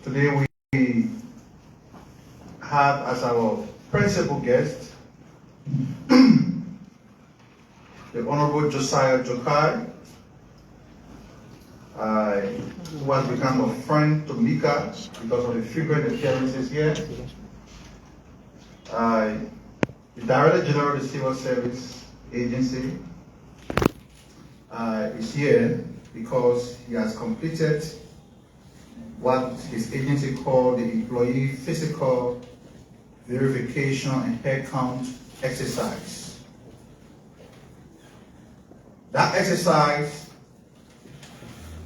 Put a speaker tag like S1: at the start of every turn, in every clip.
S1: Today we have as our principal guest the Honorable Josiah Jokai, who has become a friend to Mika because of the frequent appearances here. The Director General of the Civil Service Agency is here because he has completed what his agency called the Employee Physical Verification and Headcount exercise. That exercise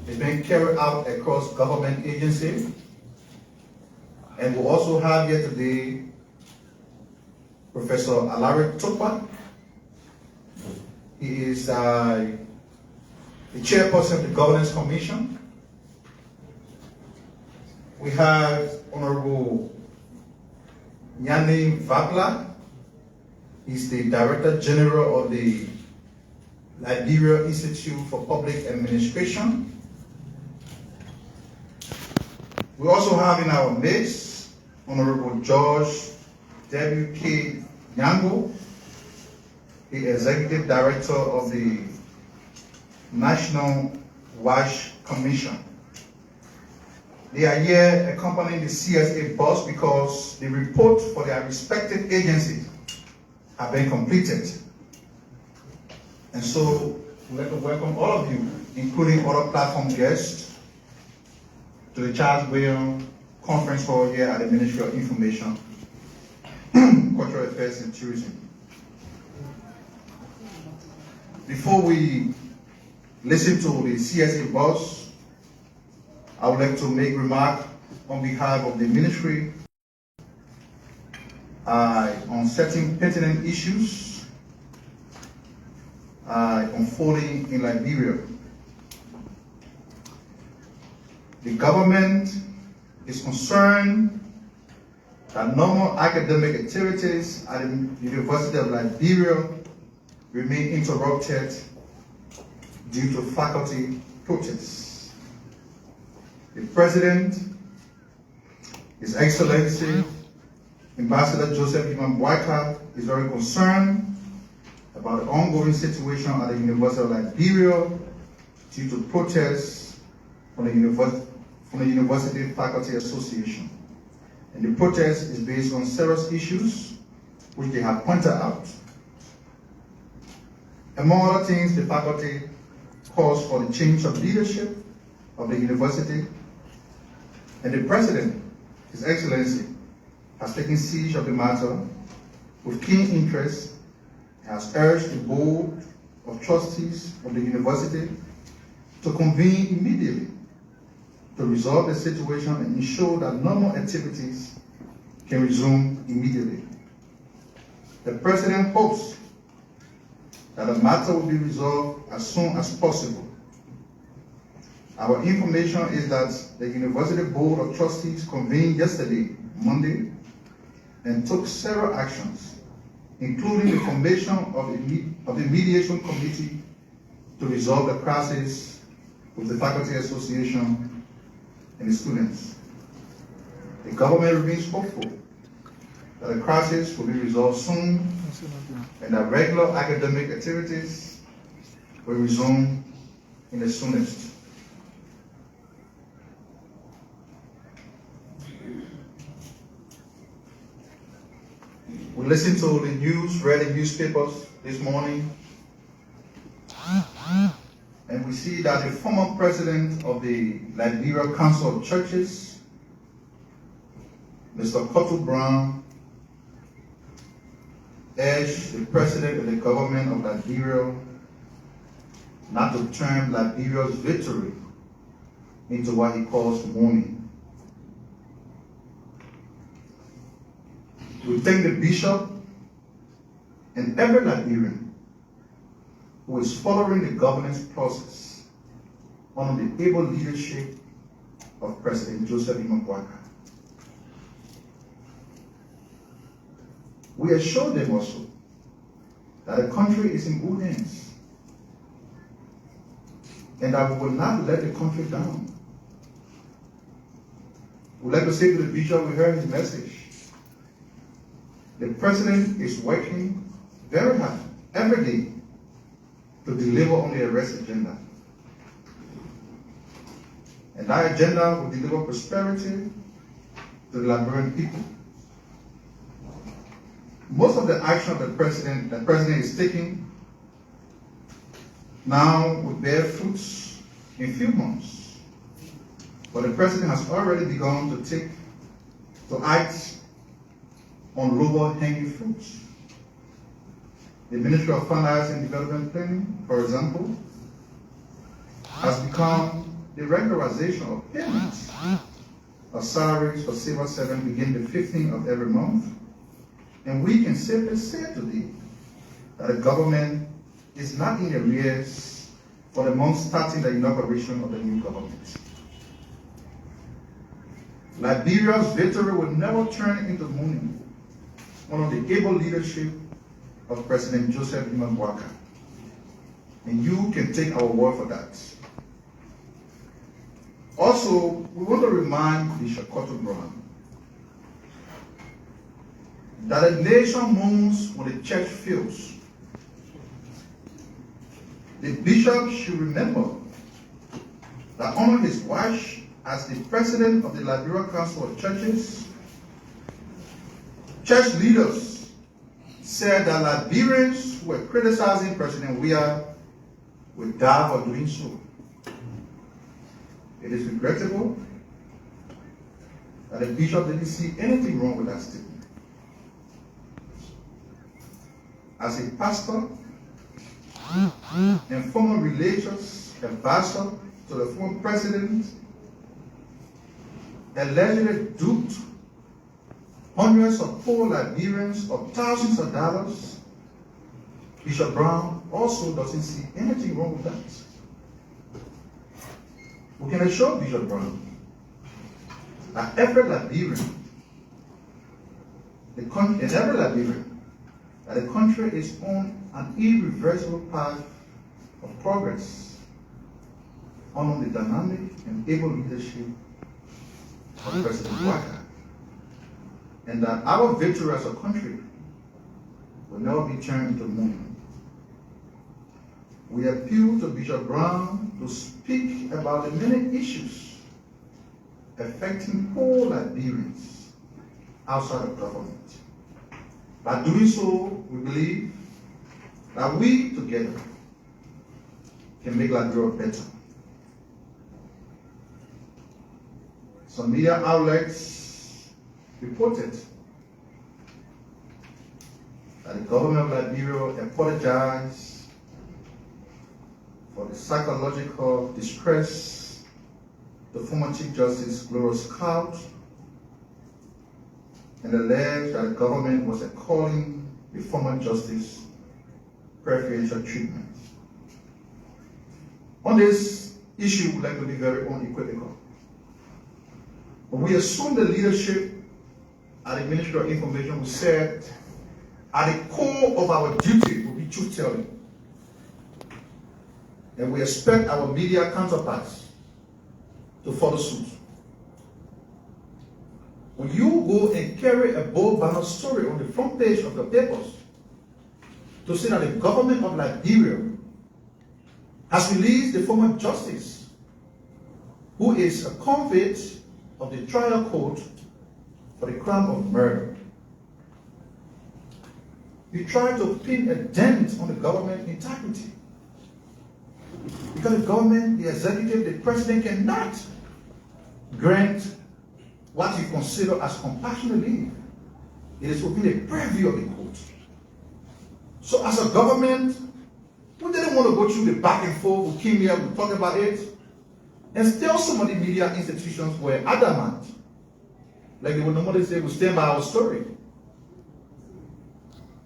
S1: is being carried out across government agencies, and we also have here today Professor Alaric Tukpa. He is the chairperson of the Governance Commission. We have Honorable Nyani Vabla. He's the Director General of the Liberia Institute for Public Administration. We also have in our midst Honorable George W.K. Nyango, the Executive Director of the National WASH Commission. They are here accompanying the CSA bus because the report for their respective agencies have been completed. And so we'd like to welcome all of you, including other platform guests, to the Charles Williams Conference Hall here at the Ministry of Information, Cultural Affairs and Tourism. Before we listen to the CSA boss, I would like to make remark on behalf of the ministry on certain pertinent issues unfolding in Liberia. The government is concerned that normal academic activities at the University of Liberia remain interrupted due to faculty protests. The President, His Excellency, Ambassador Joseph Imam-Boaka, is very concerned about the ongoing situation at the University of Liberia due to protests from the University Faculty Association. And the protest is based on serious issues which they have pointed out. Among other things, the faculty calls for the change of leadership of the university, and the President, His Excellency, has taken siege of the matter with keen interest and has urged the Board of Trustees of the university to convene immediately to resolve the situation and ensure that normal activities can resume immediately. The President hopes that the matter will be resolved as soon as possible. Our information is that the University Board of Trustees convened yesterday, Monday, and took several actions, including the formation of the mediation committee to resolve the crisis with the Faculty Association and the students. The government remains hopeful that the crisis will be resolved soon and that regular academic activities will resume in the soonest. We listened to the news, read the newspapers this morning, and we see that the former president of the Liberia Council of Churches, Mr. Kotu Brown, urged the president of the government of Liberia not to turn Liberia's victory into what he calls mourning. We thank the bishop and every Liberian who is following the governance process under the able leadership of President Joseph Imam-Boaka. We assure them also that the country is in good hands and that we will not let the country down. We'd like to say to the bishop, we heard his message. The president is working very hard every day to deliver on the arrest agenda. And that agenda will deliver prosperity to the Liberian people. Most of the action of the president is taking now will bear fruits in a few months. But the president has already begun to act on lower hanging fruits. The Ministry of Finance and Development Planning, for example, has become the regularization of payments of salaries for civil servants begin the 15th of every month. And we can safely say today that the government is not in arrears for the month starting the inauguration of the new government. Liberia's victory will never turn into mourning under the able leadership of President Joseph Iman Boakai. And you can take our word for that. Also, we want to remind Bishop Cotton Brown that a nation mourns when the church fails. The bishop should remember that under his watch as the president of the Liberian Council of Churches, church leaders said that Liberians who were criticizing President Weah would die for doing so. It is regrettable that the bishop didn't see anything wrong with that statement. As a pastor and former relations advisor to the former president, allegedly duped hundreds of poor Liberians of thousands of dollars, Bishop Brown also doesn't see anything wrong with that. We can assure Bishop Brown that every Liberian, that the country is on an irreversible path of progress under the dynamic and able leadership of President Boakai, and that our victory as a country will never be turned into mourning. We appeal to Bishop Brown to speak about the many issues affecting poor Liberians outside of government. By doing so, we believe that we together can make Liberia better. Some media outlets reported that the government of Liberia apologized for the psychological distress to former Chief Justice Gloria Scout, and alleged that the government was according the former justice preferential treatment. On this issue, we'd like to be very unequivocal. But we assume the leadership at the Ministry of Information said at the core of our duty will be truth-telling. And we expect our media counterparts to follow suit. When you go and carry a bold banner story on the front page of the papers to say that the government of Liberia has released the former justice, who is a convict of the trial court for the crime of murder, you try to pin a dent on the government integrity. Because the government, the executive, the president cannot grant what you consider as compassionate leave. It is within the purview of the court. So as a government, we didn't want to go through the back and forth. We came here, we talked about it. And still some of the media institutions were adamant. Like they would normally say, we stand by our story.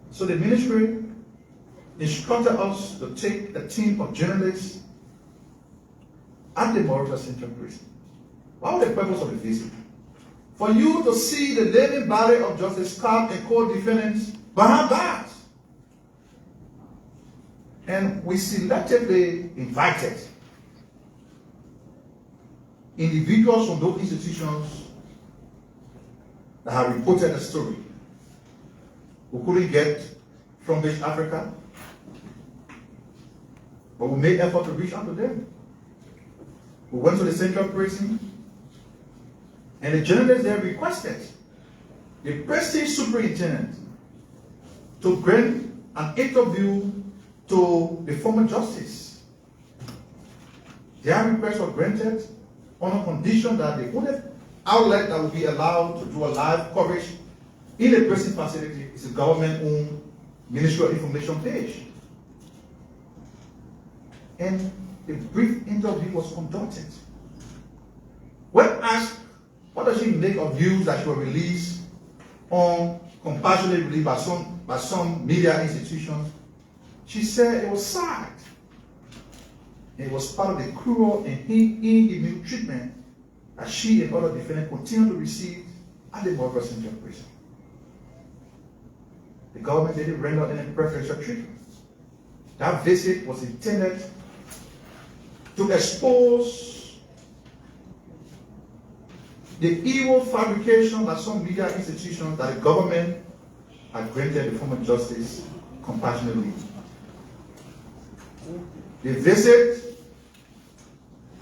S1: So the ministry instructed us to take a team of journalists at the Morisha Central Prison. What was the purpose of the visit? For you to see the living body of Justice Scott and co-defendants behind bars. And we selectively invited individuals from those institutions that have reported the story. We couldn't get from West Africa, but we made effort to reach out to them. We went to the central prison, and the journalists there requested the prestige superintendent to grant an interview to the former justice. Their request was granted on a condition that the only outlet that will be allowed to do a live coverage in the prison facility is a government-owned Ministry of Information page. And a brief interview was conducted. When asked what does she make of news that she was released on compassionately released by some media institutions, she said it was sad. It was part of the cruel and inhumane treatment that she and other defendants continue to receive at the Morgan Central Prison. The government didn't render any preferential treatment. That visit was intended to expose the evil fabrication by some media institutions that the government had granted the former justice compassionate leave. The visit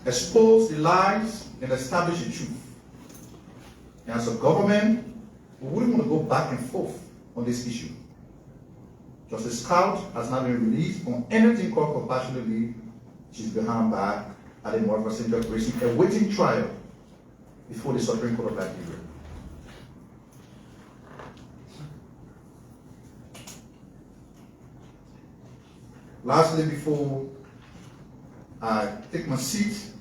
S1: exposed the lies and established the truth. And as a government, we wouldn't want to go back and forth on this issue. Justice Scout has now been released on anything called compassionate leave. She's behind bars at the Morgan Central Prison, awaiting trial before the Supreme Court of Liberia. Lastly, before I take my seat,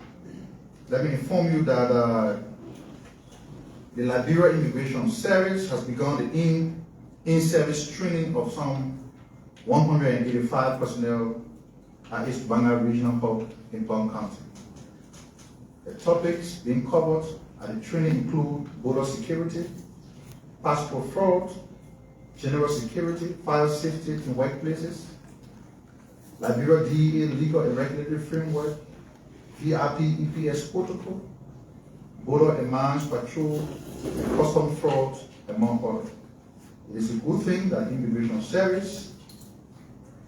S1: let me inform you that the Liberia Immigration Service has begun the in-service training of some 185 personnel at East Banga Regional Hub in Palm County. The topics being covered at the training include border security, passport fraud, general security, fire safety in workplaces, Liberia DEA legal and regulatory framework, VIP EPS protocol, border and mines patrol, and custom fraud, among others. It is a good thing that the Immigration Service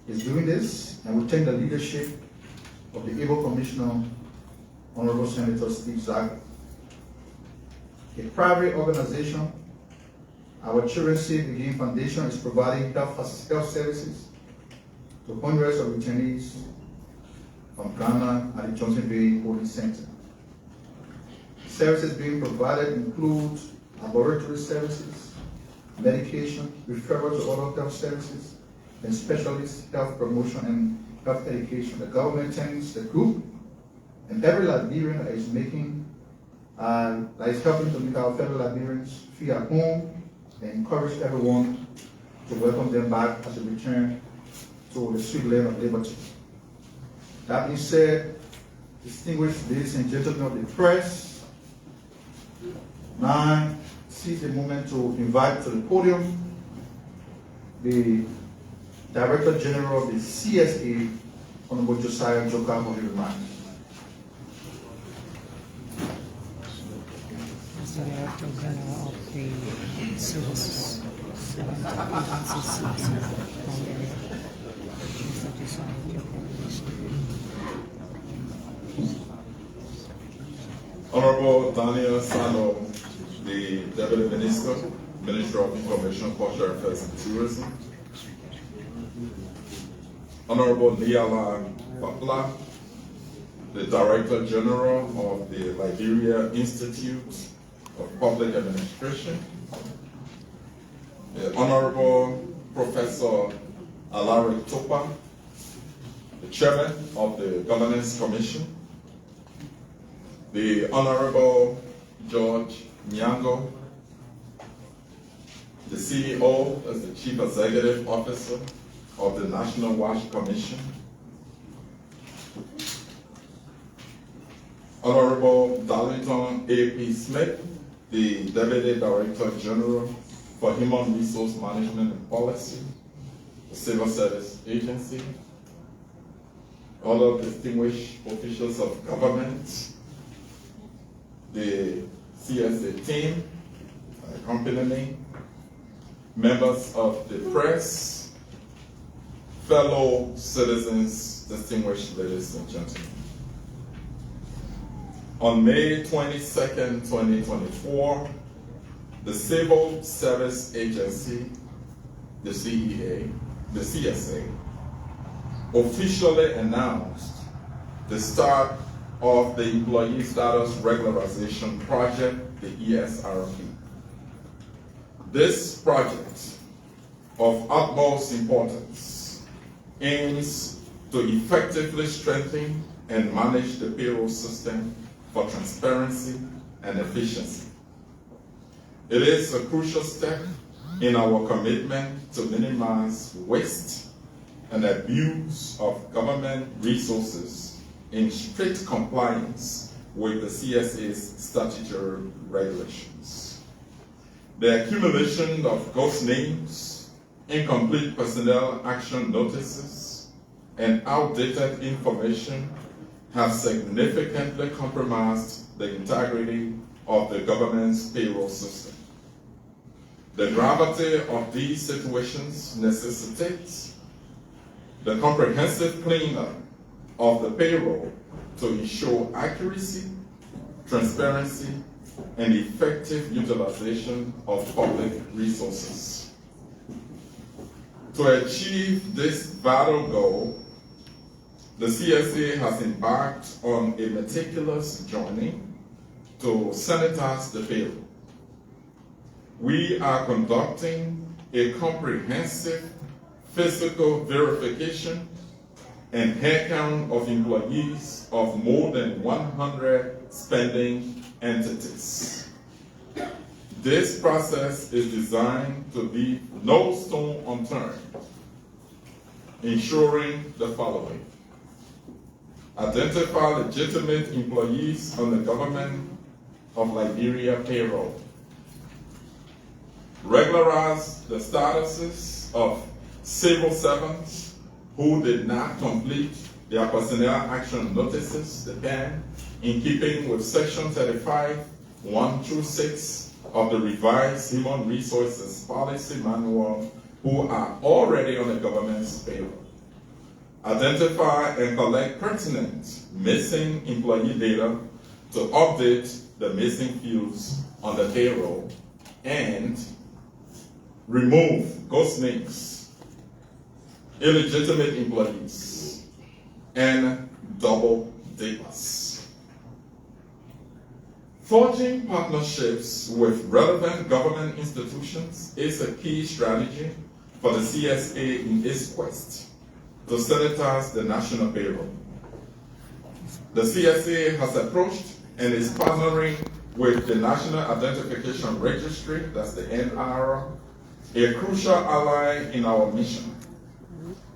S1: is doing this, and we thank the leadership of the able Commissioner, Honorable Senator Steve Zaga. A private organization, our Children Safe Again Foundation is providing health services to hundreds of returnees from Ghana at the Johnsonville Holding Center. Services being provided include laboratory services, medication, referral to other health services, and specialist health promotion and health education. The government thanks the group and every Liberian that is making, that is helping to make our fellow Liberians feel at home, and encourage everyone to welcome them back as a return to the sweet land of liberty. That being said, distinguished ladies and gentlemen of the press, now I seize the moment to invite to the podium the Director General of the CSA, Honorable Josiah Joka, for his remarks.
S2: The Director General of the Services
S3: Honorable Daniel Sano, the Deputy Minister, Minister of Information, Cultural Affairs and Tourism. Honorable Liala Butler, the Director General of the Liberia Institute of Public Administration. The Honorable Professor Alaric Topa, the Chairman of the Governance Commission. The Honorable George Nyango, the CEO as the Chief Executive Officer of the National Watch Commission. Honorable Darlington A.P. Smith, the Deputy Director General for Human Resource Management and Policy, the Civil Service Agency. Other distinguished officials of government, the CSA team, accompany me, members of the press, fellow citizens, distinguished ladies and gentlemen. On May 22nd, 2024, the Civil Service Agency, the CEA, the CSA, officially announced the start of the Employee Status Regularization Project, the ESRP. This project of utmost importance aims to effectively strengthen and manage the payroll system for transparency and efficiency. It is a crucial step in our commitment to minimize waste and abuse of government resources in strict compliance with the CSA's statutory regulations. The accumulation of ghost names, incomplete personnel action notices, and outdated information have significantly compromised the integrity of the government's payroll system. The gravity of these situations necessitates the comprehensive cleanup of the payroll to ensure accuracy, transparency, and effective utilization of public resources. To achieve this vital goal, the CSA has embarked on a meticulous journey to sanitize the payroll. We are conducting a comprehensive physical verification and headcount of employees of more than 100 spending entities. This process is designed to leave no stone unturned, ensuring the following: identify legitimate employees on the government of Liberia payroll, regularize the statuses of civil servants who did not complete their personnel action notices, the PAN, in keeping with Section 35(1)-6 of the revised Human Resources Policy Manual, who are already on the government's payroll. Identify and collect pertinent missing employee data to update the missing fields on the payroll, and remove ghost names, illegitimate employees, and double dippers. Forging partnerships with relevant government institutions is a key strategy for the CSA in its quest to sanitize the national payroll. The CSA has approached and is partnering with the National Identification Registry, that's the NIR, a crucial ally in our mission.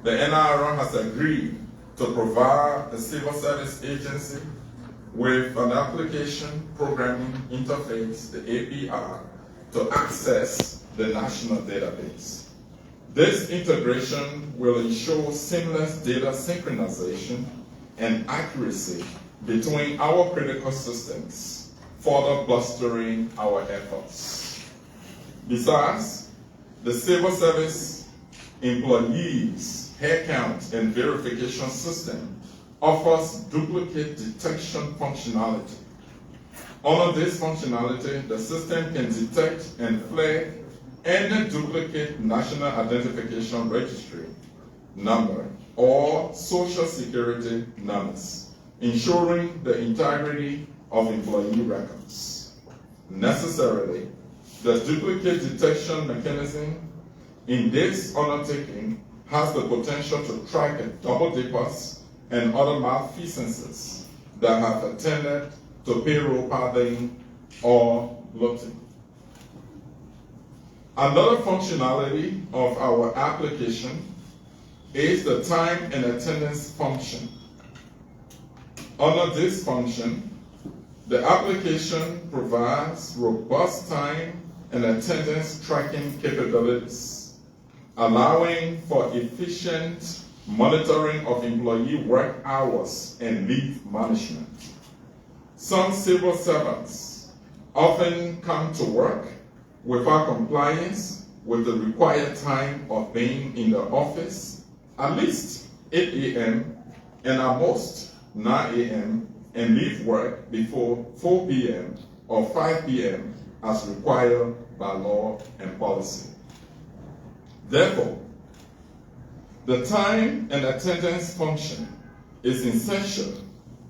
S3: The NIR has agreed to provide the Civil Service Agency with an application programming interface, the API, to access the national database. This integration will ensure seamless data synchronization and accuracy between our critical systems, further bolstering our efforts. Besides, the Civil Service employees headcount and verification system offers duplicate detection functionality. Under this functionality, the system can detect and flag any duplicate National Identification Registry number or Social Security numbers, ensuring the integrity of employee records. Necessarily, the duplicate detection mechanism in this undertaking has the potential to track double dippers and other malfeasances that have attended to payroll padding or looting. Another functionality of our application is the time and attendance function. Under this function, the application provides robust time and attendance tracking capabilities, allowing for efficient monitoring of employee work hours and leave management. Some civil servants often come to work without compliance with the required time of being in the office, at least 8 a.m. and at most 9 a.m. and leave work before 4 p.m. or 5 p.m. as required by law and policy. Therefore, the time and attendance function is essential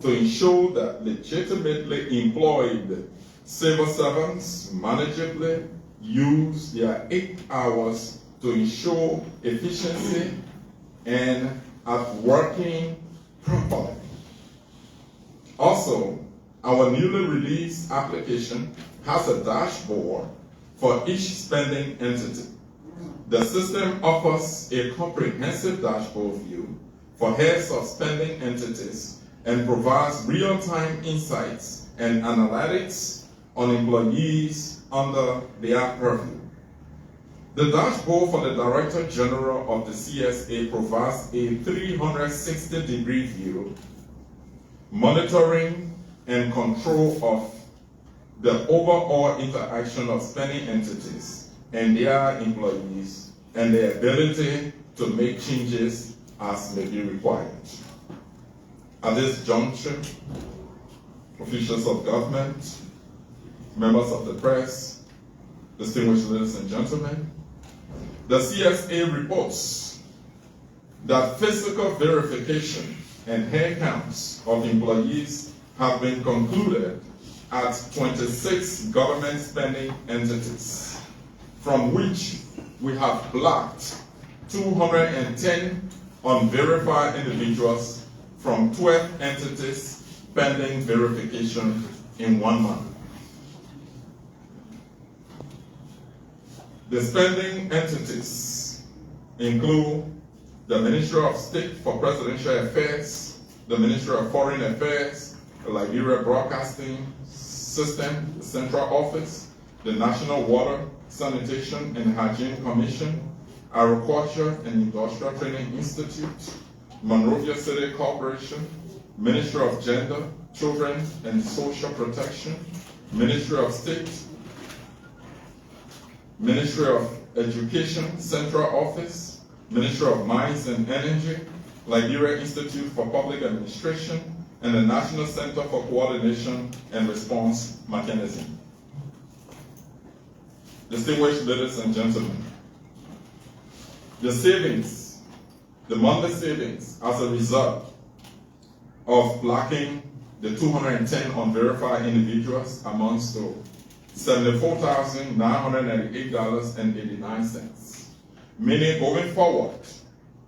S3: to ensure that legitimately employed civil servants manageably use their 8 hours to ensure efficiency and at working properly. Also, our newly released application has a dashboard for each spending entity. The system offers a comprehensive dashboard view for heads of spending entities and provides real-time insights and analytics on employees under their purview. The dashboard for the Director General of the CSA provides a 360-degree view, monitoring and control of the overall interaction of spending entities and their employees and their ability to make changes as may be required. At this juncture, officials of government, members of the press, distinguished ladies and gentlemen, the CSA reports that physical verification and head counts of employees have been concluded at 26 government spending entities, from which we have blocked 210 unverified individuals from 12 entities pending verification in 1 month. The spending entities include the Ministry of State for Presidential Affairs, the Ministry of Foreign Affairs, the Liberia Broadcasting System, the Central Office, the National Water, Sanitation and Hygiene Commission, Agriculture and Industrial Training Institute, Monrovia City Corporation, Ministry of Gender, Children and Social Protection, Ministry of State, Ministry of Education, Central Office, Ministry of Mines and Energy, Liberia Institute for Public Administration, and the National Center for Coordination and Response Mechanism. Distinguished ladies and gentlemen, the savings, the monthly savings as a result of blocking the 210 unverified individuals amounts to $74,998.89. Meaning, going forward,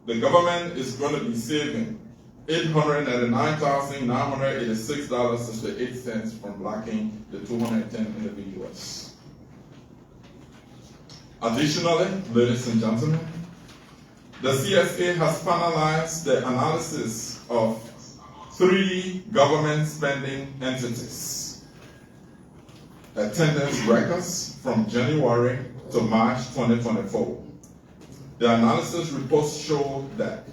S3: the government is going to be saving $899,986.68 from blocking the 210 individuals. Additionally, ladies and gentlemen, the CSA has finalized the analysis of 3 government spending entities' attendance records from January to March 2024. The analysis reports show that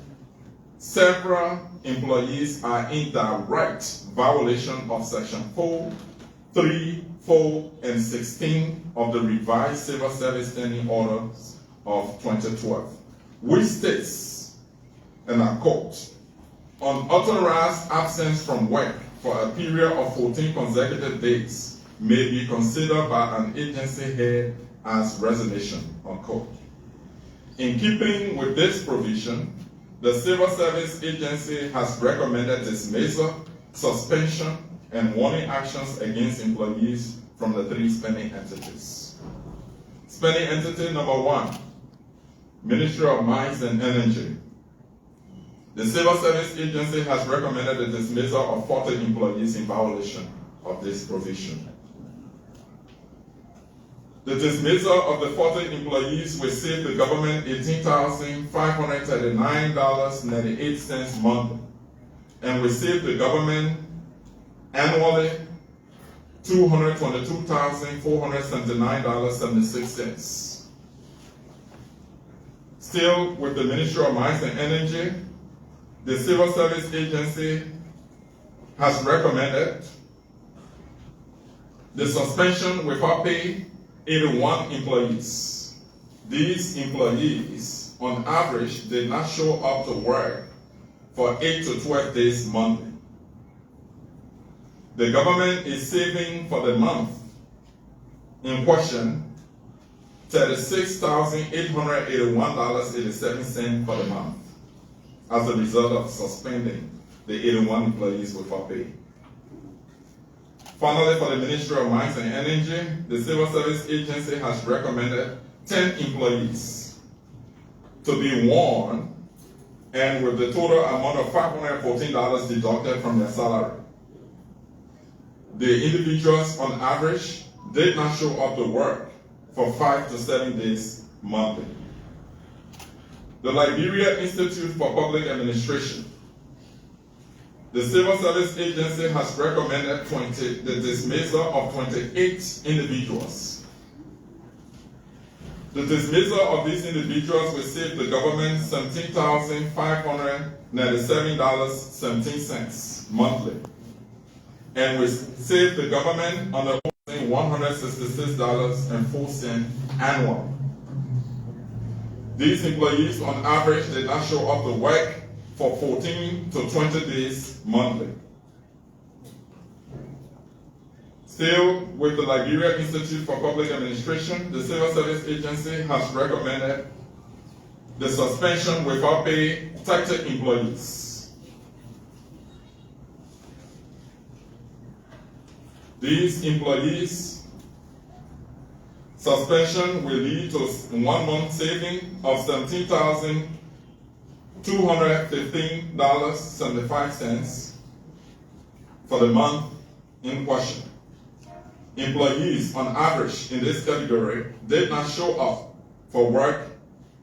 S3: several employees are in direct violation of Section 4, 3, 4, and 16 of the revised Civil Service Standing Orders of 2012, which states, and I quote, unauthorized absence from work for a period of 14 consecutive days may be considered by an agency head as resignation, unquote. In keeping with this provision, the Civil Service Agency has recommended dismissal, suspension, and warning actions against employees from the 3 spending entities. Spending entity number 1, Ministry of Mines and Energy. The Civil Service Agency has recommended the dismissal of 40 employees in violation of this provision. The dismissal of the 40 employees will save the government $18,539.98 monthly, and will save the government annually $222,479.76. Still with the Ministry of Mines and Energy, the Civil Service Agency has recommended the suspension without pay 81 employees. These employees, on average, did not show up to work for 8 to 12 days monthly. The government is saving for the month in question $36,881.87 for the month as a result of suspending the 81 employees without pay. Finally, for the Ministry of Mines and Energy, the Civil Service Agency has recommended 10 employees to be warned and with the total amount of $514 deducted from their salary. The individuals, on average, did not show up to work for 5 to 7 days monthly. The Liberia Institute for Public Administration. The Civil Service Agency has recommended the dismissal of 28 individuals. The dismissal of these individuals will save the government $17,597.17 monthly, and will save the government $166.04 annually. These employees, on average, did not show up to work for 14 to 20 days monthly. Still, with the Liberia Institute for Public Administration, the Civil Service Agency has recommended the suspension without pay 30 employees. These employees' suspension will lead to 1 month saving of $17,215.75 for the month in question. Employees, on average, in this category did not show up for work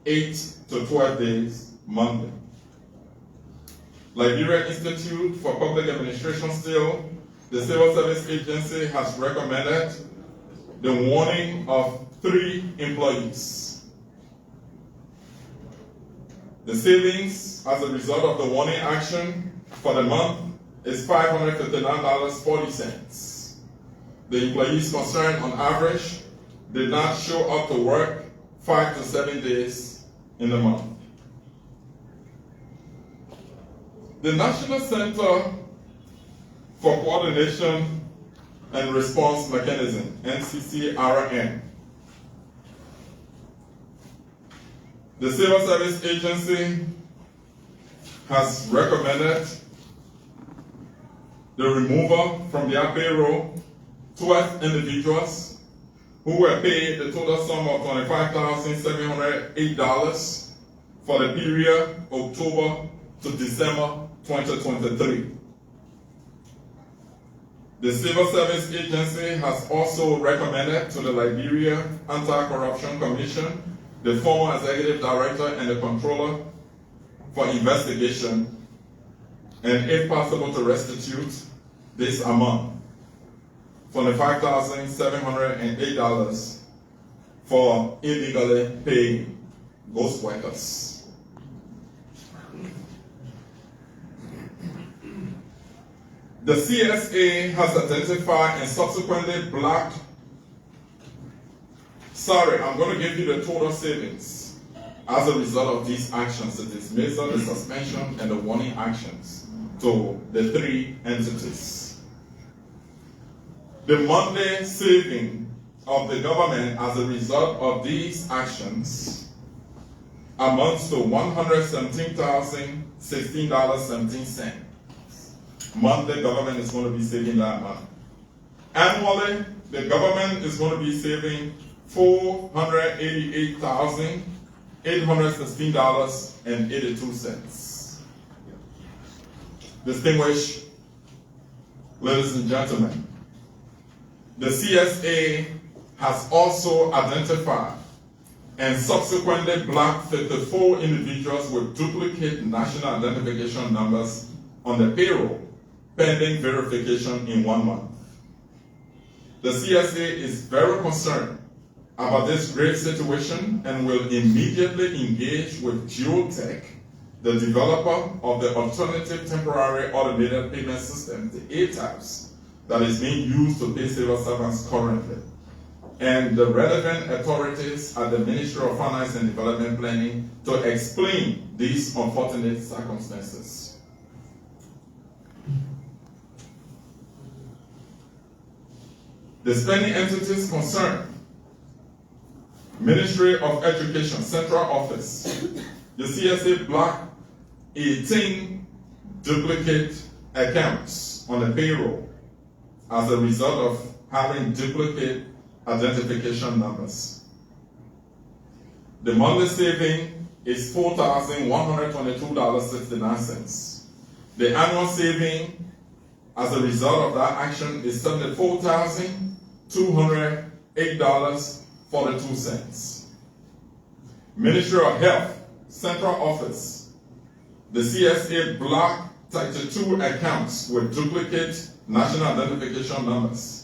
S3: 8 to 12 days monthly. Liberia Institute for Public Administration still, the Civil Service Agency has recommended the warning of 3 employees. The savings as a result of the warning action for the month is $559.40. The employees concerned, on average, did not show up to work 5 to 7 days in the month. The National Center for Coordination and Response Mechanism, NCCRM. The Civil Service Agency has recommended the removal from their payroll 12 individuals who were paid the total sum of $25,708 for the period October to December 2023. The Civil Service Agency has also recommended to the Liberia Anti-Corruption Commission, the former executive director and the controller, for investigation and, if possible, to restitute this amount for the $5,708 for illegally paid ghost workers. The CSA has identified and subsequently blocked. I'm going to give you the total savings as a result of these actions, the dismissal, the suspension, and the warning actions to the 3 entities. The monthly saving of the government as a result of these actions amounts to $117,016.17. Monthly, government is going to be saving that amount. Annually, the government is going to be saving $488,816.82. Distinguished ladies and gentlemen, the CSA has also identified and subsequently blocked 54 individuals with duplicate national identification numbers on the payroll, pending verification in 1 month. The CSA is very concerned about this grave situation and will immediately engage with Geotech, the developer of the Alternative Temporary Automated Payment System, the ATAPS, that is being used to pay civil servants currently, and the relevant authorities at the Ministry of Finance and Development Planning to explain these unfortunate circumstances. The spending entities concerned: Ministry of Education, Central Office. The CSA blocked 18 duplicate accounts on the payroll as a result of having duplicate identification numbers. The monthly saving is $4,122.69. The annual saving as a result of that action is $74,208.42. Ministry of Health, Central Office. The CSA blocked 32 accounts with duplicate national identification numbers.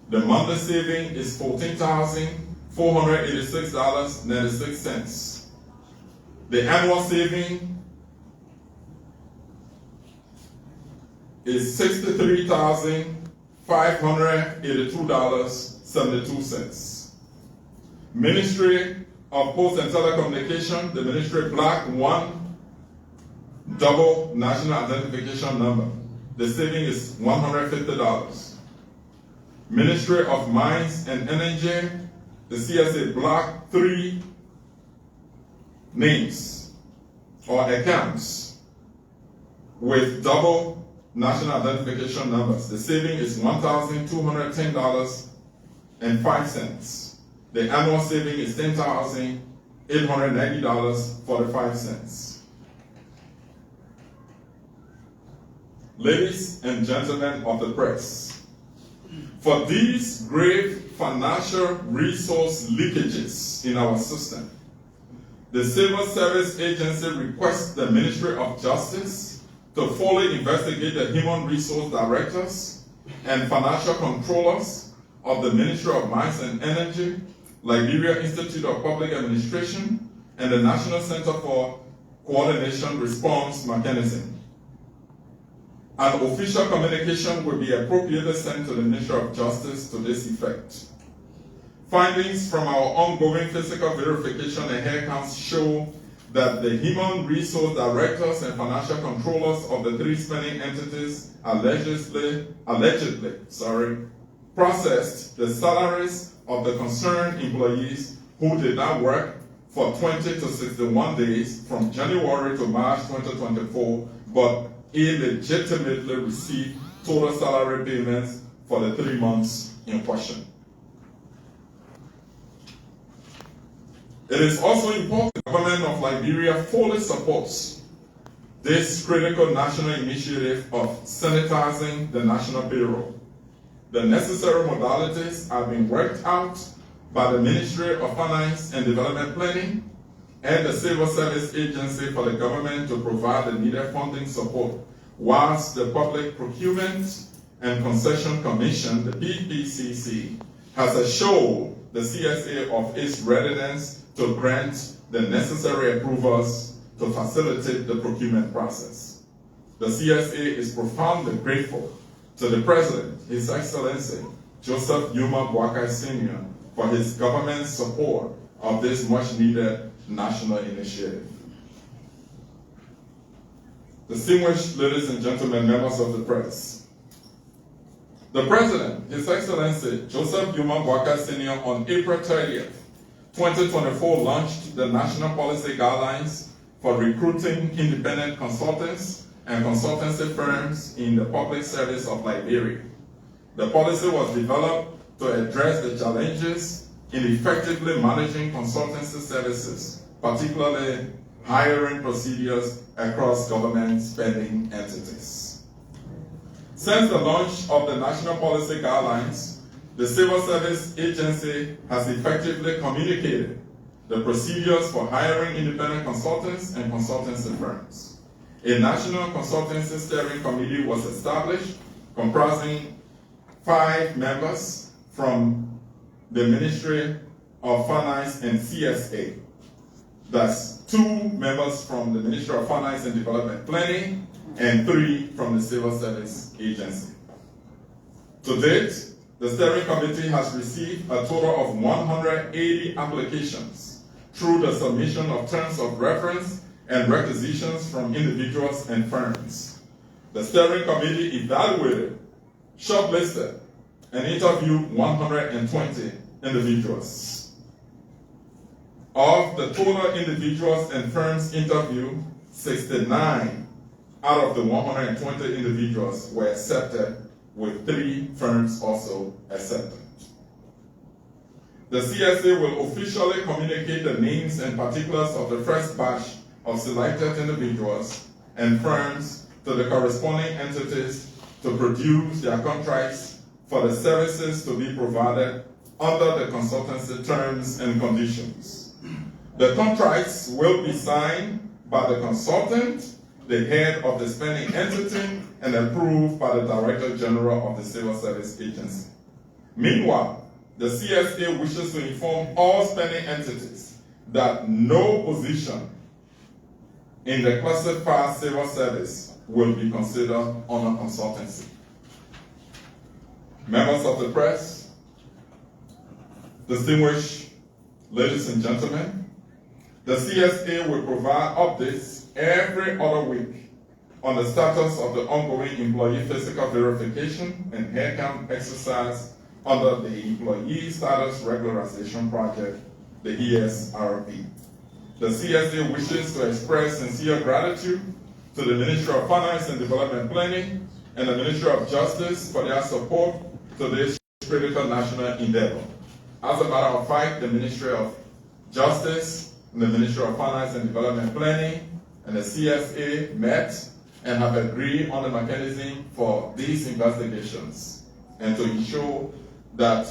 S3: The monthly saving is $14,486.96. The annual saving is $63,582.72. Ministry of Post and Telecommunication, the ministry blocked one double national identification number. The saving is $150. Ministry of Mines and Energy, the CSA blocked 3 names or accounts with double national identification numbers. The saving is $1,210.05. The annual saving is $10,890.45. Ladies and gentlemen of the press, for these grave financial resource leakages in our system, the Civil Service Agency requests the Ministry of Justice to fully investigate the human resource directors and financial controllers of the Ministry of Mines and Energy, Liberia Institute of Public Administration, and the National Center for Coordination Response Mechanism. An official communication will be appropriately sent to the Ministry of Justice to this effect. Findings from our ongoing physical verification and hair counts show that the human resource directors and financial controllers of the 3 spending entities allegedly processed the salaries of the concerned employees who did not work for 20 to 61 days from January to March 2024, but illegitimately received total salary payments for the 3 months in question. It is also important the government of Liberia fully supports this critical national initiative of sanitizing the national payroll. The necessary modalities are being worked out by the Ministry of Finance and Development Planning and the Civil Service Agency for the government to provide the needed funding support, whilst the Public Procurement and Concession Commission, the PPCC, has assured the CSA of its readiness to grant the necessary approvals to facilitate the procurement process. The CSA is profoundly grateful to the President, His Excellency Joseph Yuma Boakai Sr., for his government's support of this much-needed national initiative. Distinguished ladies and gentlemen, members of the press, the President, His Excellency Joseph Yuma Boakai Sr., on April 30th, 2024, launched the National Policy Guidelines for Recruiting Independent Consultants and Consultancy Firms in the Public Service of Liberia. The policy was developed to address the challenges in effectively managing consultancy services, particularly hiring procedures across government spending entities. Since the launch of the National Policy Guidelines, the Civil Service Agency has effectively communicated the procedures for hiring independent consultants and consultancy firms. A National Consultancy Steering Committee was established, comprising 5 members from the Ministry of Finance and CSA. That's 2 members from the Ministry of Finance and Development Planning and 3 from the Civil Service Agency. To date, the steering committee has received a total of 180 applications through the submission of terms of reference and requisitions from individuals and firms. The steering committee evaluated, shortlisted, and interviewed 120 individuals. Of the total individuals and firms interviewed, 69 out of the 120 individuals were accepted, with 3 firms also accepted. The CSA will officially communicate the names and particulars of the first batch of selected individuals and firms to the corresponding entities to produce their contracts for the services to be provided under the consultancy terms and conditions. The contracts will be signed by the consultant, the head of the spending entity, and approved by the Director General of the Civil Service Agency. Meanwhile, the CSA wishes to inform all spending entities that no position in the classified civil service will be considered under consultancy. Members of the press, distinguished ladies and gentlemen, the CSA will provide updates every other week on the status of the ongoing employee physical verification and headcount exercise under the Employee Status Regularization Project, the ESRP. The CSA wishes to express sincere gratitude to the Ministry of Finance and Development Planning and the Ministry of Justice for their support to this critical national endeavor. As a matter of fact, the Ministry of Justice and the Ministry of Finance and Development Planning and the CSA met and have agreed on the mechanism for these investigations and to ensure that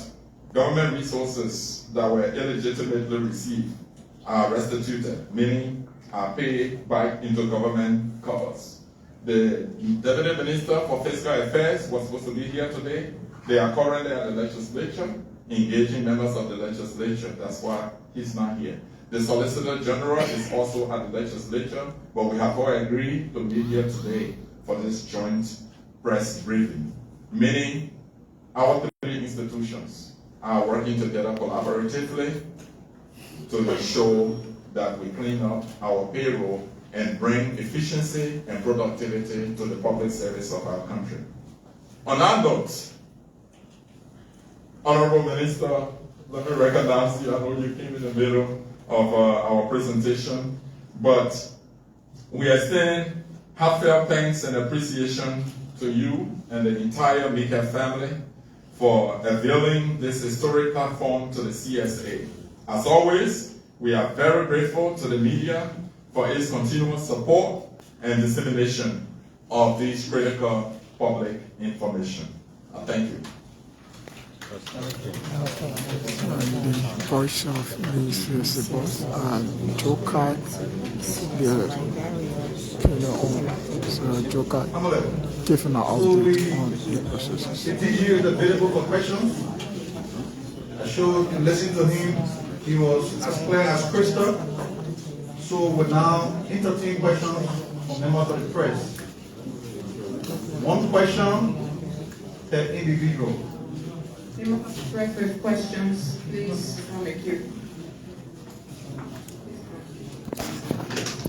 S3: government resources that were illegitimately received are restituted, meaning are paid back into government coffers. The Deputy Minister for Fiscal Affairs was supposed to be here today. They are currently at the legislature, engaging members of the legislature. That's why he's not here. The Solicitor General is also at the legislature, but we have all agreed to be here today for this joint press briefing, meaning our 3 institutions are working together collaboratively to ensure that we clean up our payroll and bring efficiency and productivity to the public service of our country. On that note, Honorable Minister, let me recognize you. I know you came in the middle of our presentation, but we extend heartfelt thanks and appreciation to you and the entire Mika family for availing this historic platform to the CSA. As always, we are very grateful to the media for its continuous support and dissemination of this critical public information. Thank you.
S4: The voice of the CSA boss and Joker, Joker giving an update on the processes.
S1: The DG is available for questions. I showed and listened to him. He was as clear as crystal. So we now entertain questions from members of the press. 1 question per individual.
S5: Members of the press with questions, please form a queue.